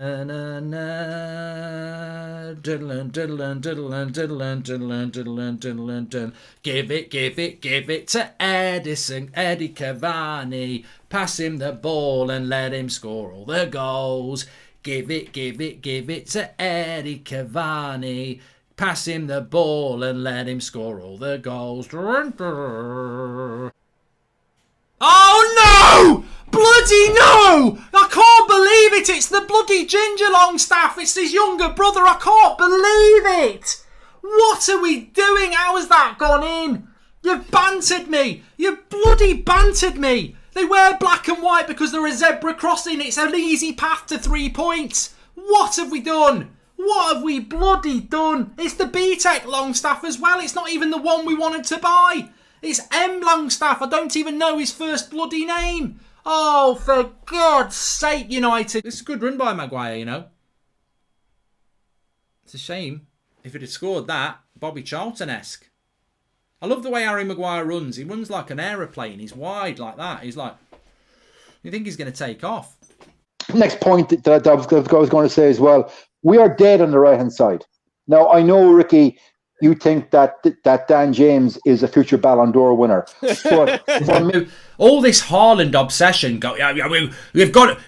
Give it to Eddie Cavani. Pass him the ball and let him score all the goals. Give it to Eddie Cavani. Pass him the ball and let him score all the goals. Oh no! Bloody no! I can't believe it! It's the bloody Ginger Longstaff! It's his younger brother! I can't believe it! What are we doing? How has that gone in? You've bantered me! You've bloody bantered me! They wear black and white because they're a zebra crossing. It's an easy path to 3 points. What have we done? What have we bloody done? It's the BTEC Longstaff as well. It's not even the one we wanted to buy. It's M Longstaff. I don't even know his first bloody name. Oh, for God's sake, United. It's a good run by Maguire, you know. It's a shame. If he'd have scored that, Bobby Charlton-esque. I love the way Harry Maguire runs. He runs like an aeroplane. He's wide like that. He's like, you think he's going to take off. Next point that I was going to say as well, we are dead on the right-hand side. Now, I know, Ricky, you think that Dan James is a future Ballon d'Or winner. But all this Haaland obsession,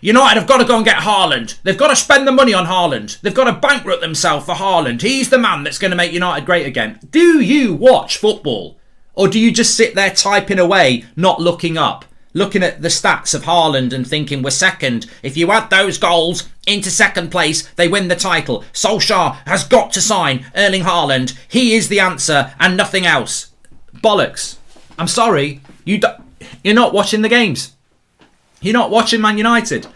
United have got to go and get Haaland. They've got to spend the money on Haaland. They've got to bankrupt themselves for Haaland. He's the man that's going to make United great again. Do you watch football? Or do you just sit there typing away, not looking up? Looking at the stats of Haaland and thinking we're second. If you add those goals into second place, they win the title. Solskjaer has got to sign Erling Haaland. He is the answer and nothing else. Bollocks. I'm sorry. You're not watching the games. You're not watching Man United.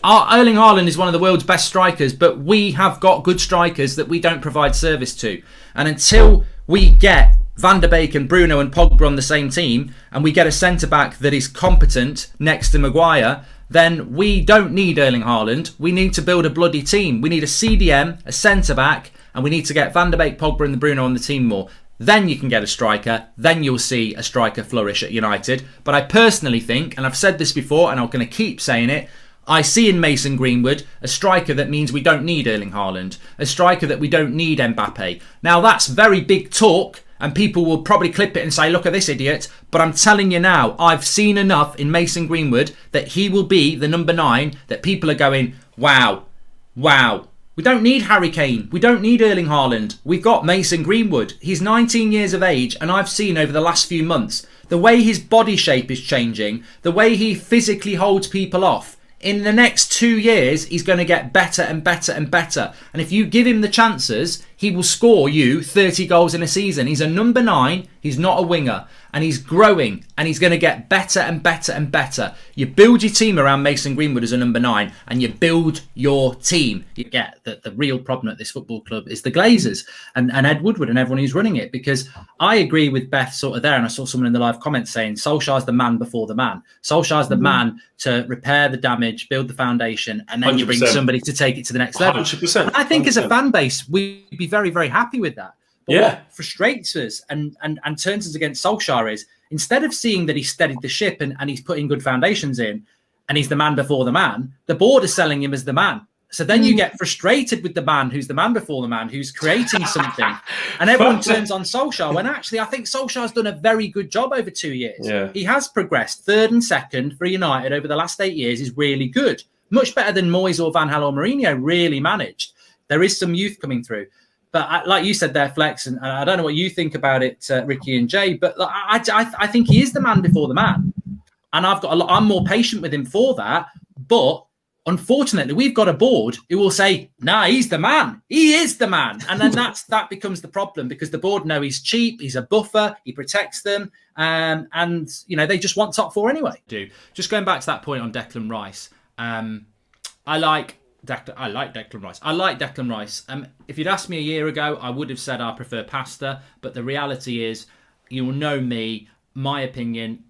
Erling Haaland is one of the world's best strikers, but we have got good strikers that we don't provide service to. And until we get Van der Beek and Bruno and Pogba on the same team, and we get a centre-back that is competent next to Maguire, then we don't need Erling Haaland. We need to build a bloody team. We need a CDM, a centre-back, and we need to get Van der Beek, Pogba and Bruno on the team more. Then you can get a striker. Then you'll see a striker flourish at United. But I personally think, and I've said this before and I'm going to keep saying it, I see in Mason Greenwood a striker that means we don't need Erling Haaland. A striker that we don't need Mbappe. Now that's very big talk, and people will probably clip it and say, look at this idiot. But I'm telling you now, I've seen enough in Mason Greenwood that he will be the number 9 that people are going, wow. We don't need Harry Kane. We don't need Erling Haaland. We've got Mason Greenwood. He's 19 years of age, and I've seen over the last few months the way his body shape is changing, the way he physically holds people off. In the next 2 years, he's going to get better and better and better. And if you give him the chances, he will score you 30 goals in a season. He's a number 9. He's not a winger. And he's growing. And he's going to get better and better and better. You build your team around Mason Greenwood as a number 9. And you build your team. You get that the real problem at this football club is the Glazers. And Ed Woodward and everyone who's running it. Because I agree with Beth sort of there. And I saw someone in the live comments saying Solskjaer's the man before the man. Solskjaer's the man to repair the damage, build the foundation, and then 100%. You bring somebody to take it to the next level. 100%. I think 100%. As a fan base, we'd be very, very happy with that. But what frustrates us and turns us against Solskjaer is instead of seeing that he's steadied the ship and he's putting good foundations in and he's the man before the man, the board is selling him as the man. So then you get frustrated with the man who's the man before the man, who's creating something. And everyone turns on Solskjaer when actually I think Solskjaer's done a very good job over 2 years. Yeah. He has progressed. 3rd and 2nd for United over the last 8 years is really good. Much better than Moyes or Van Gaal or Mourinho really managed. There is some youth coming through. But like you said there, Flex, and I don't know what you think about it, Ricky and Jay, but I think he is the man before the man. And I'm more patient with him for that. But unfortunately, we've got a board who will say, nah, he's the man. He is the man. And then that becomes the problem because the board know he's cheap. He's a buffer. He protects them. And, they just want top 4 anyway. Just going back to that point on Declan Rice. I like Declan Rice. I like Declan Rice. If you'd asked me a year ago, I would have said I prefer Pasta. But the reality is, you'll know me, my opinion,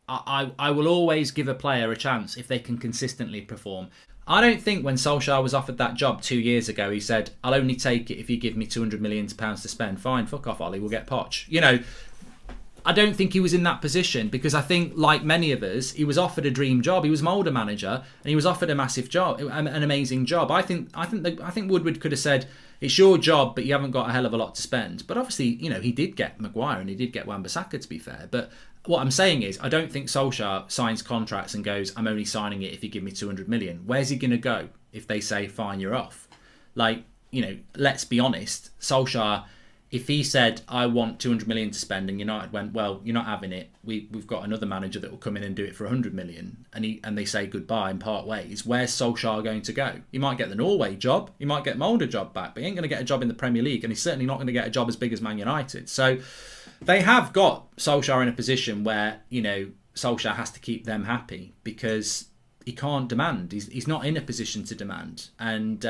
I will always give a player a chance if they can consistently perform. I don't think when Solskjaer was offered that job 2 years ago, he said, I'll only take it if you give me £200 million to spend. Fine, fuck off, Ollie, we'll get Poch. I don't think he was in that position, because I think, like many of us, he was offered a dream job. He was Mulder manager, and he was offered a massive job, an amazing job. I think Woodward could have said, "It's your job, but you haven't got a hell of a lot to spend." But obviously, he did get Maguire and he did get Wan-Bissaka, to be fair. But what I'm saying is, I don't think Solskjaer signs contracts and goes, "I'm only signing it if you give me 200 million." Where's he going to go if they say, "Fine, you're off"? Like, let's be honest, Solskjaer, if he said, "I want 200 million to spend," and United went, "Well, you're not having it. We've got another manager that will come in and do it for 100 million," and they say goodbye and part ways, where's Solskjaer going to go? He might get the Norway job, he might get Mulder job back, but he ain't going to get a job in the Premier League, and he's certainly not going to get a job as big as Man United. So they have got Solskjaer in a position where, Solskjaer has to keep them happy, because he can't demand. He's not in a position to demand, and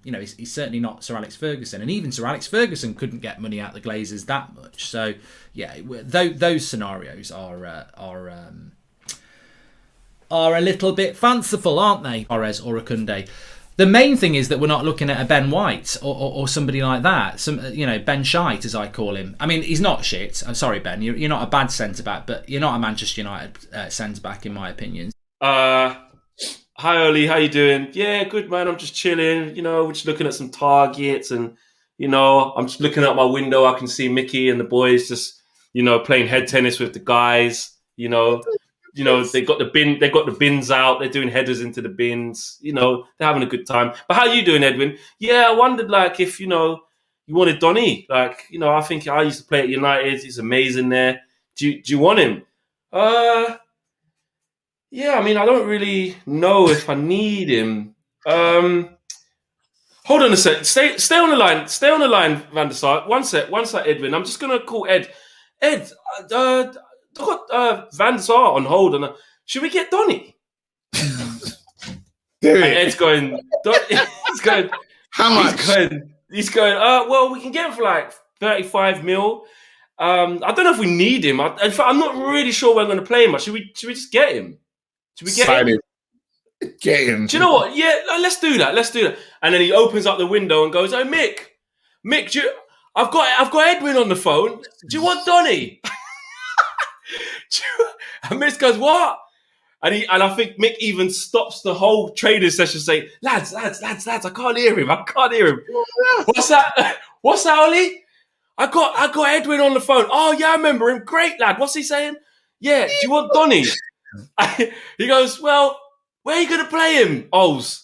he's certainly not Sir Alex Ferguson, and even Sir Alex Ferguson couldn't get money out the Glazers that much. So yeah, those scenarios are a little bit fanciful, aren't they? Torres or Akunde. The main thing is that we're not looking at a Ben White or somebody like that. Ben Shite, as I call him. I mean, he's not shit. I'm sorry, Ben. You're not a bad centre back, but you're not a Manchester United centre back, in my opinion. Hi, Oli. How you doing? Yeah, good, man. I'm just chilling. We're just looking at some targets, and I'm just looking out my window. I can see Mickey and the boys just, playing head tennis with the guys. They got the bins out. They're doing headers into the bins. They're having a good time. But how you doing, Edwin? Yeah, I wondered, if you wanted Donny. I think I used to play at United. He's amazing there. Do you want him? Yeah, I mean, I don't really know if I need him. Hold on a sec. Stay on the line. Stay on the line, Van der Sar. One sec, Edwin. I'm just gonna call Ed. Ed, I've got Van der Sar on hold, and should we get Donny? And Ed's going. He's going. How much? He's going. Well, we can get him for 35 mil. I don't know if we need him. In fact, I'm not really sure we're going to play him. Should we just get him? Should we get him? Get him. Do you know what? Yeah, let's do that. And then he opens up the window and goes, "Oh, Mick, I've got Edwin on the phone. Do you want Donny?" And Mick goes, "What?" And I think Mick even stops the whole training session, saying, lads, I can't hear him. What's that? What's that, Ollie? I got Edwin on the phone. Oh yeah, I remember him. Great lad. What's he saying? Yeah, do you want Donny? He goes, "Well, where are you going to play him, Ols?"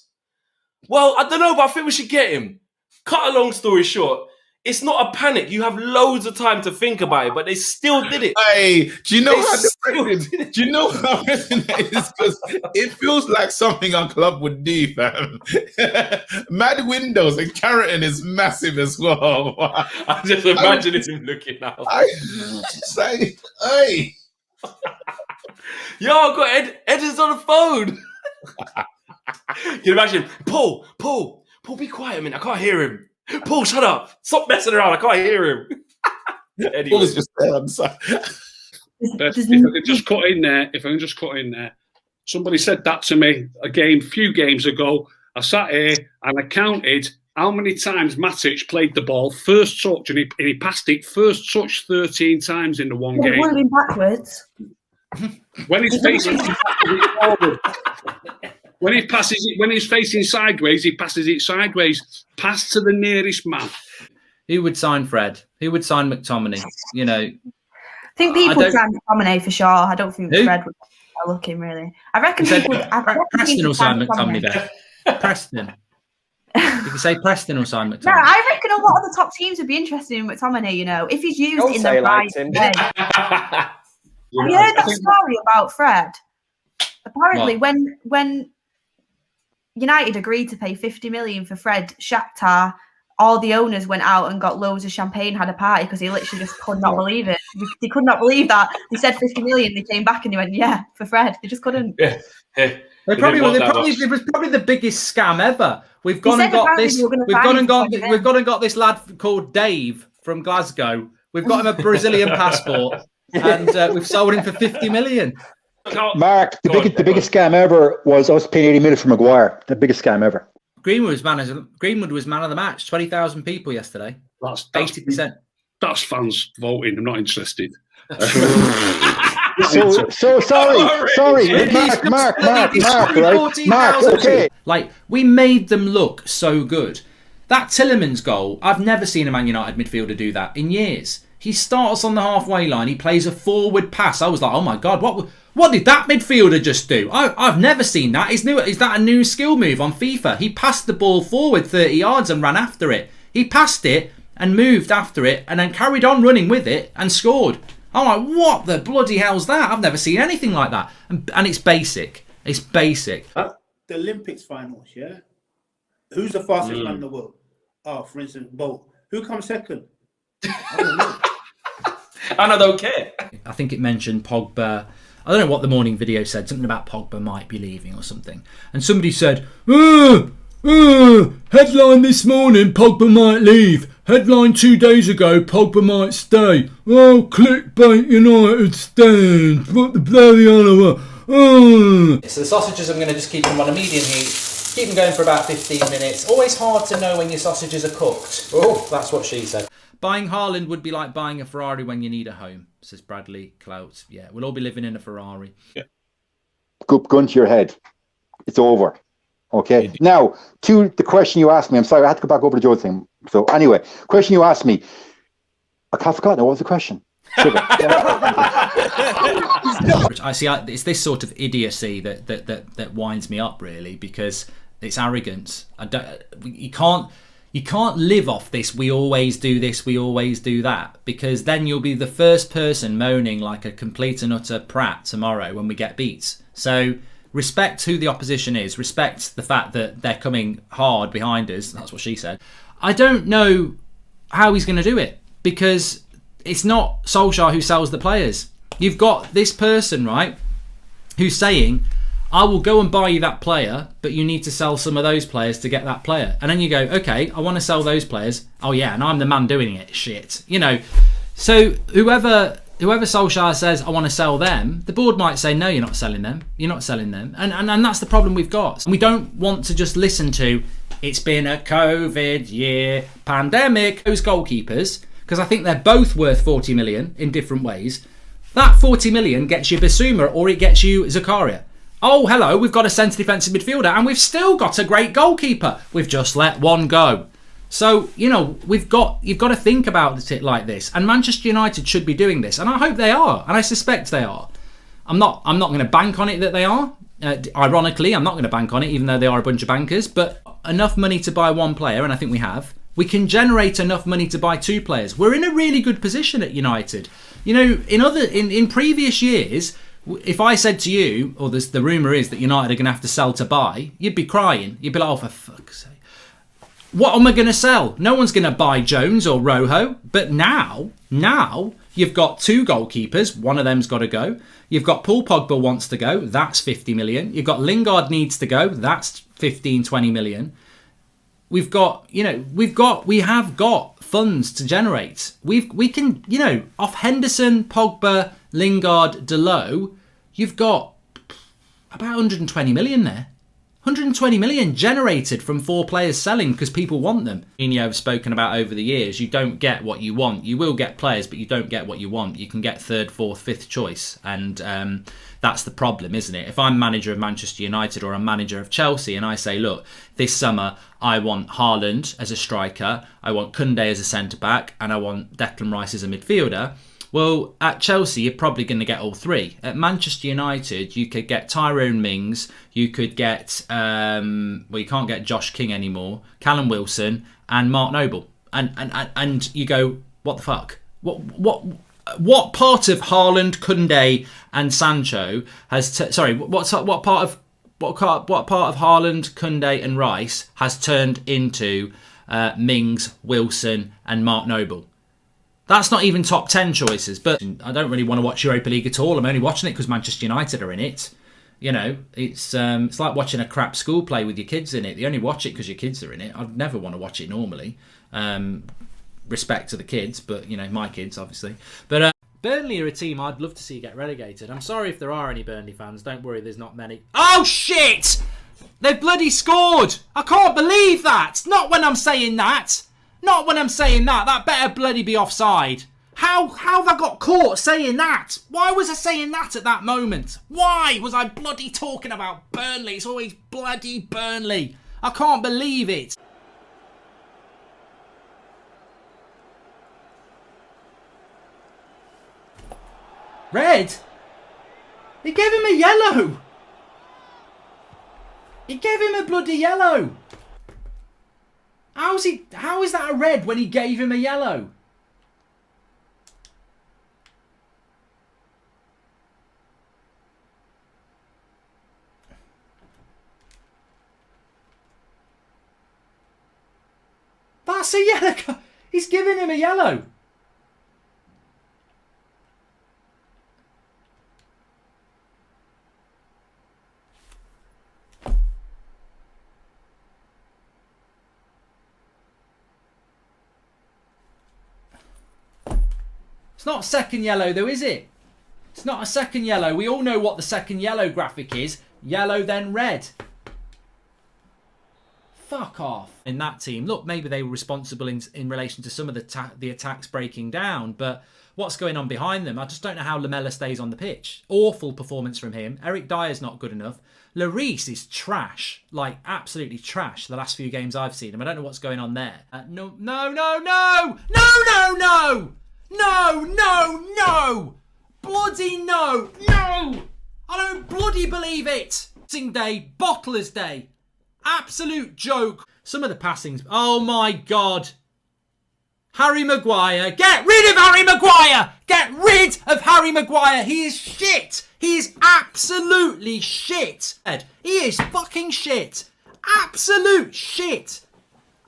"Well, I don't know, but I think we should get him." Cut a long story short, it's not a panic. You have loads of time to think about it, but they still did it. Hey, do you know how depressing? Do you know how depressing that is? Because it feels like something our club would do, fam. Mad windows, and Carrington is massive as well. I'm just imagining him looking out. I say, hey. Yo, I've got Ed is on the phone. Can you imagine? Paul, be quiet a minute. I can't hear him. Paul, shut up. Stop messing around. I can't hear him. Anyway. Paul is just there on the side. If I can just cut in there. Somebody said that to me a few games ago. I sat here and I counted how many times Matic played the ball first touch, and he passed it first touch 13 times in the one game. Rolling backwards. When he's facing forward. When he's facing sideways, he passes it sideways. Pass to the nearest man. Who would sign Fred? Who would sign McTominay? I think people would sign McTominay for sure. I don't think Fred would look him really. I reckon people. Preston will sign McTominay there. Preston. You can say Preston will sign McTominay. No, I reckon a lot of the top teams would be interested in McTominay. If he's used in the right way. Have you heard that story about Fred? Apparently, when United agreed to pay 50 million for Fred, Shakhtar, all the owners went out and got loads of champagne, had a party, because he literally just could not believe it. They could not believe that. They said 50 million, they came back and they went, yeah, for Fred. They just couldn't. Yeah. It was probably the biggest scam ever. We've gone and got this lad called Dave from Glasgow. We've got him a Brazilian passport, and we've sold him for 50 million. Mark, the biggest scam ever was us paying 80 million for Maguire. The biggest scam ever. Greenwood was man of the match. 20,000 people yesterday. That's 80%. That's fans voting. I'm not interested. So sorry, Mark, right? Mark, okay. Like, we made them look so good. That Tillemans goal, I've never seen a Man United midfielder do that in years. He starts on the halfway line, he plays a forward pass. I was like, oh my God, what did that midfielder just do? I've never seen that. Is that a new skill move on FIFA? He passed the ball forward 30 yards and ran after it. He passed it and moved after it and then carried on running with it and scored. I'm like, what the bloody hell's that? I've never seen anything like that. And it's basic. It's basic. The Olympics finals, yeah? Who's the fastest man in the world? Oh, for instance, Bolt. Who comes second? I don't know. And I don't care. I think it mentioned Pogba. I don't know what the morning video said. Something about Pogba might be leaving or something. And somebody said, headline this morning, Pogba might leave. Headline 2 days ago, Pogba might stay. Oh, clickbait United stand. What the bloody hell. So the sausages, I'm going to just keep them on a medium heat. Keep them going for about 15 minutes. Always hard to know when your sausages are cooked. Oh, that's what she said. Buying Haaland would be like buying a Ferrari when you need a home, says Bradley Clout. Yeah, we'll all be living in a Ferrari. Yeah. Gun to your head. It's over. Okay. Now, to the question you asked me. I'm sorry, I had to go back over to Joe's thing. So anyway, question you asked me. I can't forget. What was the question? I see. It's this sort of idiocy that winds me up, really, because it's arrogance. You can't live off this. We always do this. We always do that, because then you'll be the first person moaning like a complete and utter prat tomorrow when we get beat. So respect who the opposition is. Respect the fact that they're coming hard behind us. That's what she said. I don't know how he's going to do it, because it's not Solskjaer who sells the players. You've got this person, right, who's saying, I will go and buy you that player, but you need to sell some of those players to get that player. And then you go, okay, I want to sell those players. Oh yeah, and I'm the man doing it. Shit. You know, so whoever Solskjaer says, I want to sell them, the board might say, no, you're not selling them. You're not selling them. And that's the problem we've got. And we don't want to just listen to, it's been a COVID year, pandemic. Those goalkeepers, because I think they're both worth 40 million in different ways. That 40 million gets you Basuma or it gets you Zakaria. Oh, hello, we've got a centre defensive midfielder and we've still got a great goalkeeper. We've just let one go. So, you know, you've got to think about it like this. And Manchester United should be doing this. And I hope they are. And I suspect they are. I'm not going to bank on it that they are. Ironically, I'm not going to bank on it, even though they are a bunch of bankers. But enough money to buy one player, and I think we have. We can generate enough money to buy two players. We're in a really good position at United. You know, in previous years, if I said to you, or the rumour is that United are going to have to sell to buy, you'd be crying. You'd be like, oh, for fuck's sake. What am I going to sell? No one's going to buy Jones or Rojo. But now you've got two goalkeepers. One of them's got to go. You've got Paul Pogba wants to go. That's 50 million. You've got Lingard needs to go. That's 15, 20 million. We have got funds to generate. We can, you know, off Henderson, Pogba, Lingard, Delo, you've got about 120 million there. 120 million generated from four players selling because people want them. I've spoken about over the years, you don't get what you want. You will get players, but you don't get what you want. You can get third, fourth, fifth choice. And that's the problem, isn't it? If I'm manager of Manchester United or I'm manager of Chelsea and I say, look, this summer I want Haaland as a striker, I want Koundé as a centre-back, and I want Declan Rice as a midfielder. Well, at Chelsea, you're probably going to get all three. At Manchester United, you could get Tyrone Mings, you could get, you can't get Josh King anymore, Callum Wilson, and Mark Noble. And you go, what the fuck? What part of Haaland, Koundé, and Sancho has? What part of Haaland, Koundé, and Rice has turned into Mings, Wilson, and Mark Noble? That's not even top 10 choices, but I don't really want to watch Europa League at all. I'm only watching it because Manchester United are in it. You know, it's like watching a crap school play with your kids in it. You only watch it because your kids are in it. I'd never want to watch it normally. Respect to the kids, but, you know, my kids, obviously. But Burnley are a team I'd love to see get relegated. I'm sorry if there are any Burnley fans. Don't worry, there's not many. Oh, shit! They've bloody scored! I can't believe that! Not when I'm saying that! Not when I'm saying that. That better bloody be offside. How have I got caught saying that? Why was I saying that at that moment? Why was I bloody talking about Burnley? It's always bloody Burnley. I can't believe it. Red? He gave him a yellow. He gave him a bloody yellow. How is that a red when he gave him a yellow? That's a yellow. He's giving him a yellow. It's not a second yellow though, is it? It's not a second yellow. We all know what the second yellow graphic is. Yellow, then red. Fuck off. In that team, look, maybe they were responsible in relation to some of the attacks breaking down, but what's going on behind them? I just don't know how Lamela stays on the pitch. Awful performance from him. Eric Dyer's not good enough. Lloris is trash, like absolutely trash. The last few games I've seen him, I don't know what's going on there. No. Bloody no. I don't bloody believe it. Boxing Day, Bottler's Day. Absolute joke. Some of the passings. Oh my God. Harry Maguire. Get rid of Harry Maguire. Get rid of Harry Maguire. He is shit. He is absolutely shit. He is fucking shit. Absolute shit.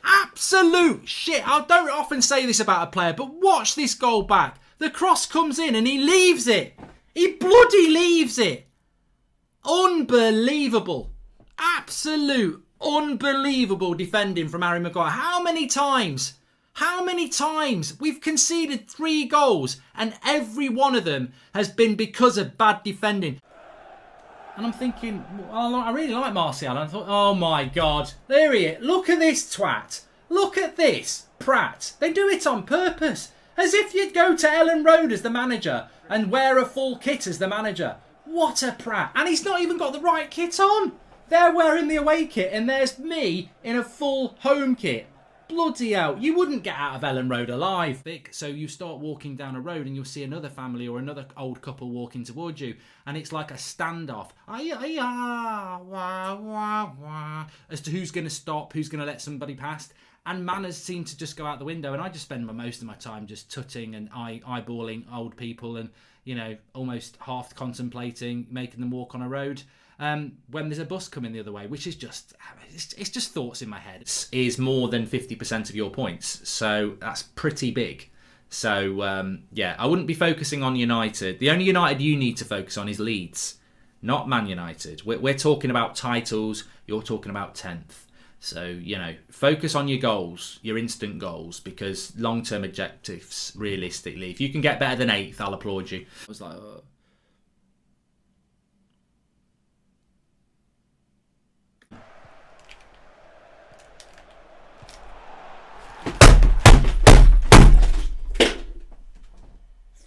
Absolute shit. I don't often say this about a player, but watch this goal back. The cross comes in and he leaves it. He bloody leaves it. Unbelievable. Absolute unbelievable defending from Harry Maguire. How many times? We've conceded 3 goals and every one of them has been because of bad defending. And I'm thinking, well, I really like Martial. And I thought, oh my God, there he is. Look at this twat. Look at this prat. They do it on purpose. As if you'd go to Ellen Road as the manager and wear a full kit as the manager. What a prat. And he's not even got the right kit on. They're wearing the away kit and there's me in a full home kit. Bloody hell, you wouldn't get out of Ellen Road alive. So you start walking down a road and you'll see another family or another old couple walking towards you and it's like a standoff as to who's going to stop, who's going to let somebody past. And manners seem to just go out the window and I just spend most of my time just tutting and eyeballing old people and, you know, almost half contemplating making them walk on a road. When there's a bus coming the other way, which is just, it's just thoughts in my head. It is more than 50% of your points, so that's pretty big. So, yeah, I wouldn't be focusing on United. The only United you need to focus on is Leeds, not Man United. We're talking about titles, you're talking about 10th. So, you know, focus on your goals, your instant goals, because long-term objectives, realistically, if you can get better than 8th, I'll applaud you. I was like,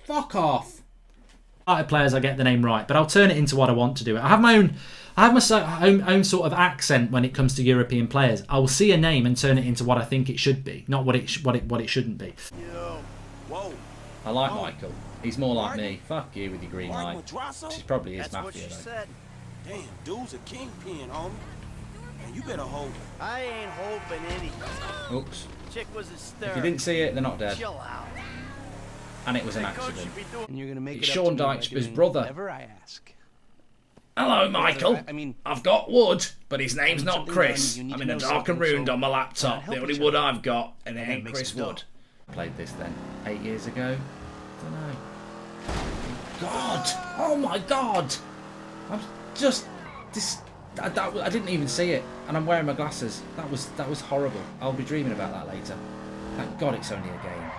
fuck off. Players, I get the name right, but I'll turn it into what I want to do. I have my own sort of accent when it comes to European players. I will see a name and turn it into what I think it should be, not what it shouldn't be. Yo, whoa. I like Michael. He's more like me. Fuck you with your green light. She's probably his mafia. What she said. Damn, dude's a kingpin, homie. And you better hold it. I ain't hoping anything. Oops. Chick was hysterical. If you didn't see it, they're not dead. Chill out. And it was an accident. And you're gonna make it's it Sean Dyche's brother. Whatever I ask. Hello, Michael. I mean, I've got wood, but his name's not Chris. I'm in a darkened room on my laptop. The only wood I've got, and it ain't Chris Wood. Played this then 8 years ago. Don't know. God! Oh my God! I'm just I didn't even see it, and I'm wearing my glasses. That was horrible. I'll be dreaming about that later. Thank God it's only a game.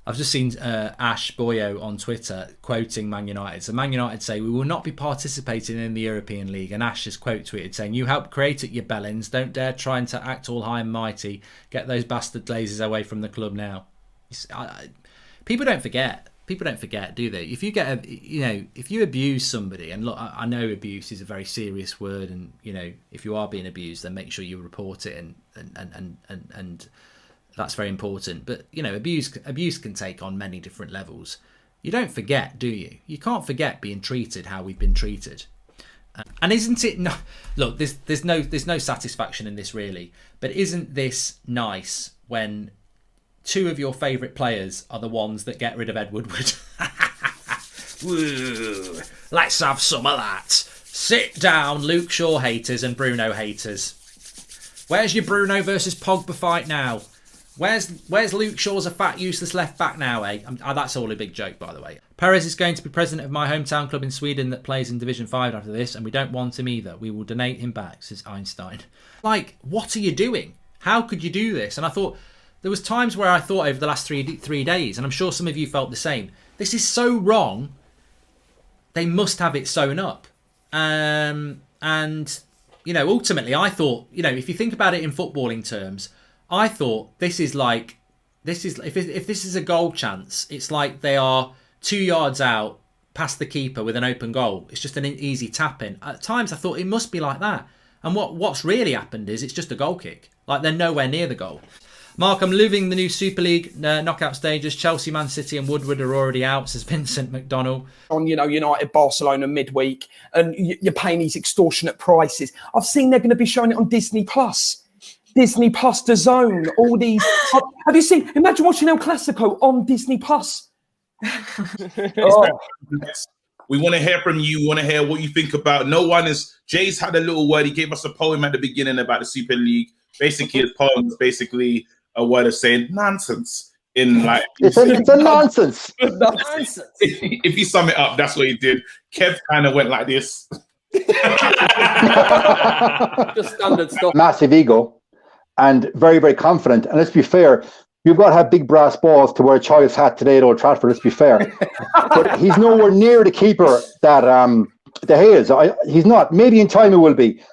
I've just seen Ash Boyo on Twitter quoting Man United. So Man United say, we will not be participating in the European League. And Ash has quote tweeted saying, you helped create it, you bellends. Don't dare trying to act all high and mighty. Get those bastard Glazers away from the club now. People don't forget. People don't forget, do they? If you get if you abuse somebody, and look, I know abuse is a very serious word, and if you are being abused, then make sure you report it, and that's very important. But abuse can take on many different levels. You don't forget, do you? You can't forget being treated how we've been treated. And isn't it? No, look, there's no satisfaction in this really. But isn't this nice when two of your favourite players are the ones that get rid of Ed Woodward? Woo, let's have some of that. Sit down, Luke Shaw haters and Bruno haters. Where's your Bruno versus Pogba fight now? Where's Luke Shaw's a fat, useless left back now, eh? That's all a big joke, by the way. Perez is going to be president of my hometown club in Sweden that plays in Division 5 after this, and we don't want him either. We will donate him back, says Einstein. Like, what are you doing? How could you do this? And I thought, there was times where I thought over the last three days, and I'm sure some of you felt the same, this is so wrong, they must have it sewn up. And, ultimately, I thought, if you think about it in footballing terms, I thought if this is a goal chance, it's like they are 2 yards out past the keeper with an open goal. It's just an easy tap in. At times I thought it must be like that. And what's really happened is it's just a goal kick. Like they're nowhere near the goal. Mark, I'm loving the new Super League knockout stages. Chelsea, Man City and Woodward are already out, says Vincent McDonnell. On, United, Barcelona midweek, and you're paying these extortionate prices. I've seen they're going to be showing it on Disney Plus. Disney Plus, DAZN, all these. Have you seen? Imagine watching El Clasico on Disney Plus. Oh. We want to hear from you. We want to hear what you think about. Jay's had a little word. He gave us a poem at the beginning about the Super League. Basically, his poem is basically a word of saying nonsense. It's a nonsense. If you sum it up, that's what he did. Kev kind of went like this. Just standard stuff. Massive ego. And very, very confident. And let's be fair, you've got to have big brass balls to wear a choice hat today at Old Trafford, let's be fair. But he's nowhere near the keeper that he is. He's not. Maybe in time he will be.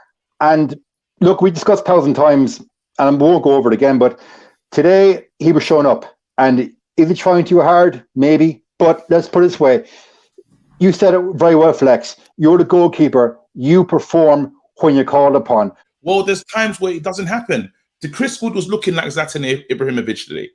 And look, we discussed 1,000 times, and I won't go over it again, but today he was showing up. And is he trying too hard? Maybe. But let's put it this way. You said it very well, Flex. You're the goalkeeper. You perform when you're called upon. Well, there's times where it doesn't happen. The Chris Wood was looking like Zlatan Ibrahimovic today.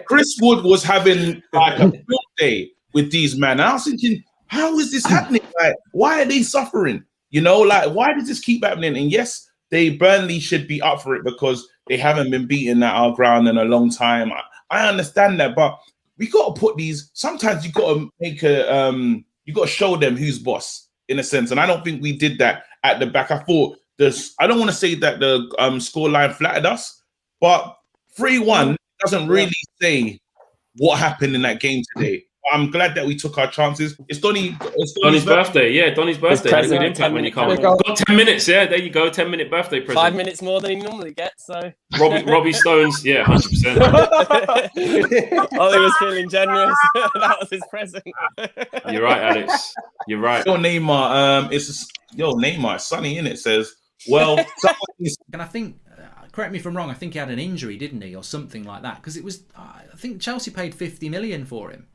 Chris Wood was having like a field day with these men. I was thinking, how is this happening? Like, why are they suffering? Why does this keep happening? And yes, Burnley should be up for it because they haven't been beaten at our ground in a long time. I understand that, but we got to put these. Sometimes you got to make you got to show them who's boss in a sense, and I don't think we did that at the back. I thought. I don't want to say that the scoreline flattered us, but 3-1 doesn't really say what happened in that game today. I'm glad that we took our chances. It's Donny's birthday. Yeah, Donny's birthday. Had a good impact when you come. Got 10 minminutes. Yeah, there you go. 10-minute birthday present. 5 minutes more than he normally gets. So Robbie Stones. Yeah, 100%. Ollie was feeling generous. That was his present. You're right, Alex. You're right. Neymar. Neymar. Sonny in it says. Well, and I think, correct me if I'm wrong, I think he had an injury, didn't he, or something like that? Because it was, I think Chelsea paid 50 million for him,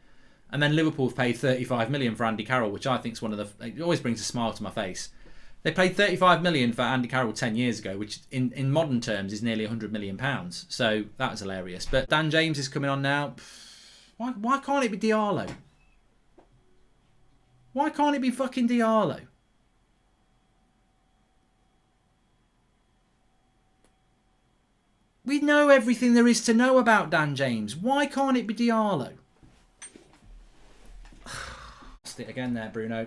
and then Liverpool paid 35 million for Andy Carroll, which I think is it always brings a smile to my face. They paid 35 million for Andy Carroll 10 years ago, which in modern terms is nearly 100 million pounds. So that was hilarious. But Dan James is coming on now. Why can't it be Diallo? Why can't it be fucking Diallo? We know everything there is to know about Dan James. Why can't it be Diallo? Lost it again there, Bruno.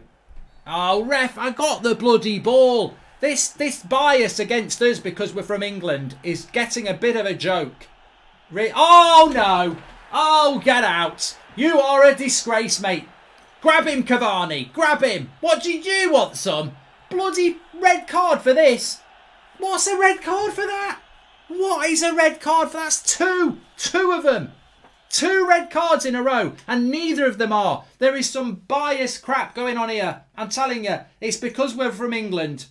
Oh, ref, I got the bloody ball. This bias against us because we're from England is getting a bit of a joke. Oh, no. Oh, get out. You are a disgrace, mate. Grab him, Cavani. Grab him. What did you want, son? Bloody red card for this. What's a red card for that? What is a red card for that? That's two of them. 2 red cards in a row, and neither of them are. There is some biased crap going on here. I'm telling you, it's because we're from England.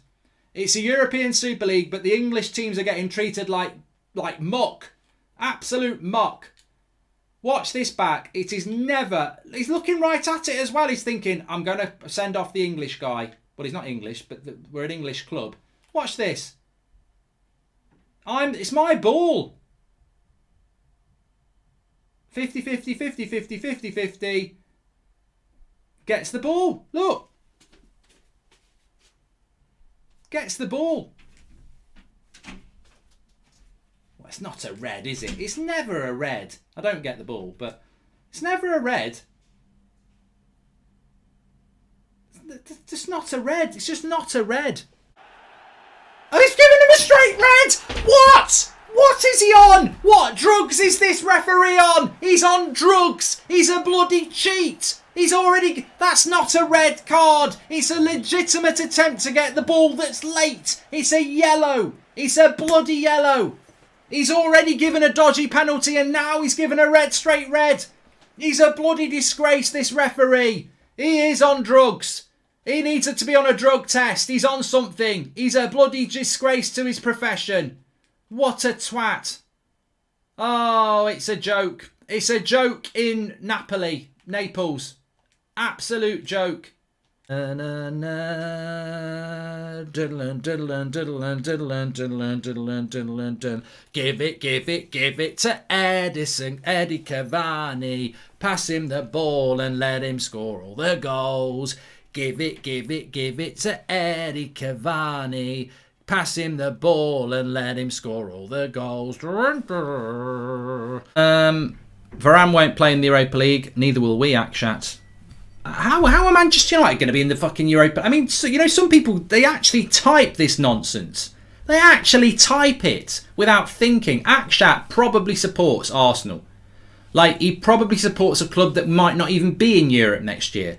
It's a European Super League, but the English teams are getting treated like muck. Absolute muck. Watch this back. It is never... He's looking right at it as well. He's thinking, I'm going to send off the English guy. Well, he's not English, but we're an English club. Watch this. It's my ball. 50-50, 50-50, 50-50. Gets the ball. Look. Gets the ball. Well, it's not a red, is it? It's never a red. I don't get the ball, but it's never a red. It's just not a red. It's just not a red. Oh, he's giving him a straight red! What? What is he on? What drugs is this referee on? He's on drugs. He's a bloody cheat. He's already... That's not a red card. It's a legitimate attempt to get the ball that's late. It's a yellow. It's a bloody yellow. He's already given a dodgy penalty and now he's given a red, straight red. He's a bloody disgrace, this referee. He is on drugs. He needs to be on a drug test. He's on something. He's a bloody disgrace to his profession. What a twat. Oh, it's a joke. It's a joke in Naples. Absolute joke. Give it to Eddie Cavani. Pass him the ball and let him score all the goals. Give it to Eddie Cavani. Pass him the ball and let him score all the goals. Varane won't play in the Europa League. Neither will we, Akshat. How are Manchester United going to be in the fucking Europa? I mean, so, you know, some people, they actually type this nonsense. They actually type it without thinking. Akshat probably supports Arsenal. Like, he probably supports a club that might not even be in Europe next year.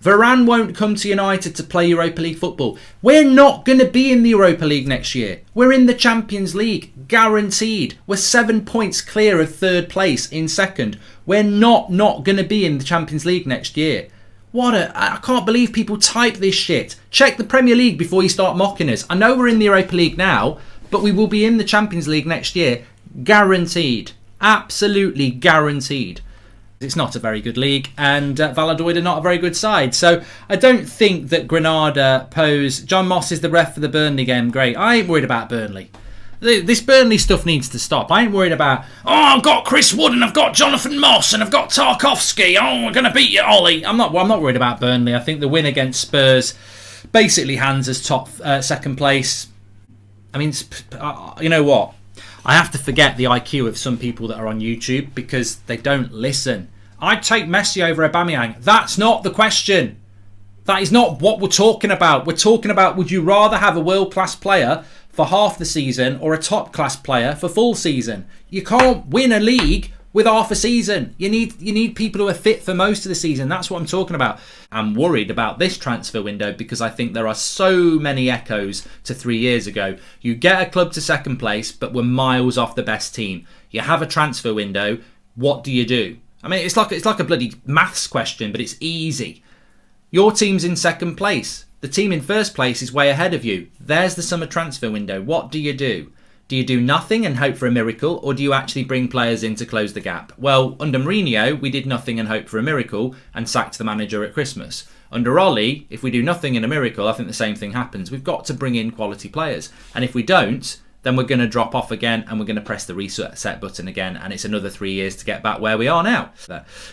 Varane won't come to United to play Europa League football. We're not going to be in the Europa League next year. We're in the Champions League, guaranteed. We're 7 points clear of third place in second. We're not going to be in the Champions League next year. I can't believe people type this shit. Check the Premier League before you start mocking us. I know we're in the Europa League now, but we will be in the Champions League next year, guaranteed. Absolutely guaranteed. It's not a very good league, and Valladolid are not a very good side. So I don't think that Granada pose... John Moss is the ref for the Burnley game. Great. I ain't worried about Burnley. This Burnley stuff needs to stop. I ain't worried about, I've got Chris Wood and I've got Jonathan Moss and I've got Tarkovsky. We're going to beat you, Ollie. I'm not worried about Burnley. I think the win against Spurs basically hands us second place. I mean, you know what? I have to forget the IQ of some people that are on YouTube because they don't listen. I'd take Messi over Aubameyang. That's not the question. That is not what we're talking about. We're talking about, would you rather have a world-class player for half the season or a top-class player for full season? You can't win a league with half a season. You need people who are fit for most of the season. That's what I'm talking about. I'm worried about this transfer window because I think there are so many echoes to 3 years ago. You get a club to second place, but we're miles off the best team. You have a transfer window. What do you do? I mean, it's like a bloody maths question, but it's easy. Your team's in second place. The team in first place is way ahead of you. There's the summer transfer window. What do you do? Do you do nothing and hope for a miracle, or do you actually bring players in to close the gap? Well, under Mourinho, we did nothing and hoped for a miracle and sacked the manager at Christmas. Under Ollie, if we do nothing and a miracle, I think the same thing happens. We've got to bring in quality players. And if we don't, then we're going to drop off again and we're going to press the reset button again, and it's another 3 years to get back where we are now.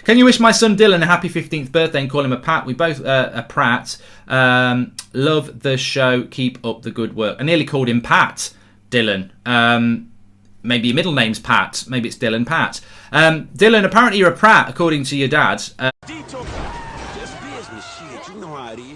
Can you wish my son Dylan a happy 15th birthday and call him a Pat? We both a Pratt. Love the show. Keep up the good work. I nearly called him Pat, Dylan. Maybe your middle name's Pat. Maybe it's Dylan Pat. Dylan, apparently you're a Pratt, according to your dad. Just business shit. You know how it is.